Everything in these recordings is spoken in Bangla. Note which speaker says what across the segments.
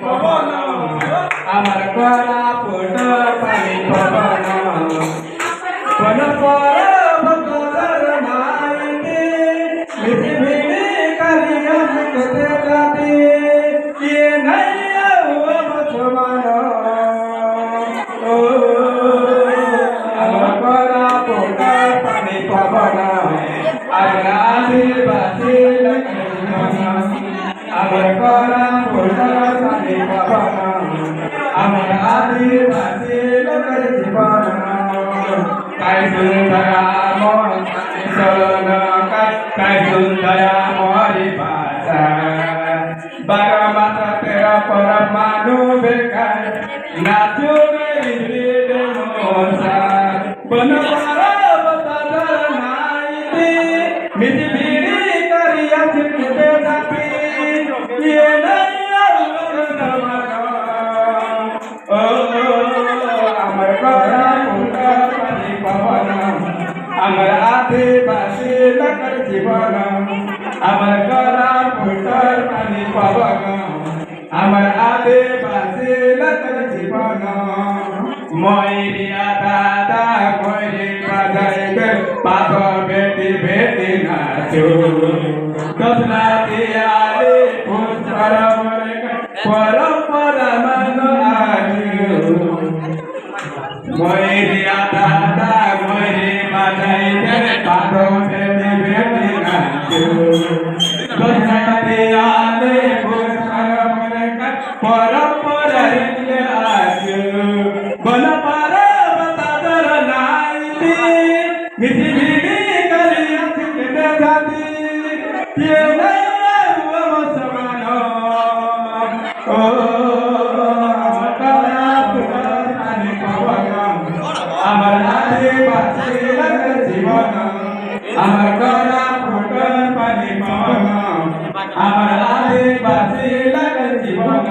Speaker 1: আমার করা ফুট পানি পবন কোন পরবতর মাইতে পৃথিবী কালিয়া কতে গাতে কে নাইয়া ও মছমান ও আমার করা ফুট পানি পবন আর আদিবাসী আমার করা ফুট পানি পবন আমার আদিবাসী লোকের জীবন কাই সুন্দরা মন চলন কাই সুন্দরা মরি ভাষা 12 মাস 13 পরমাণু বেকার নাচো মেরি মনসা বন পর্বতর নাইতে মিটি ভিড়ি করিয়া চিনতে থাকি ইয়ে নাইয়া আমার করা ফুট পানি পবন আমার আদিবাসী লোকের জীবন আমার করা ফুট পানি পবন আমার আদিবাসী লোকের জীবন ময়রিয়া দাদা ময়রি বাজাইবে পাগ বেটি বেটি নাচো দোসরা দিয়ালে পুষ্কর পরম্পরা মান ময়রিয়া দাদা ময়রি বাজাইবে পাগ বেটি বেটি নাচো দোসরা দিয়ালে পুষ্কর পরম্পরা আছো বন পর্বতর নাইতে মিঠি ভিড়ি করিয়া চিনতে থাকি কে নাইয়া ও মছমান ও করা ফুট পানি পবন আমার আদিবাসী লোকের জীবন আমার করা ফুট পানি পবন আমার আদিবাসী লোকের জীবন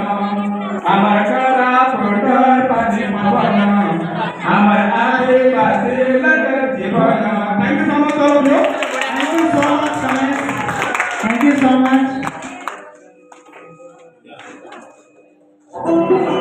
Speaker 1: আমার করা ফুট পানি পবন আমার আদিবাসী লোকের জীবন thank you so much
Speaker 2: Thank you so much.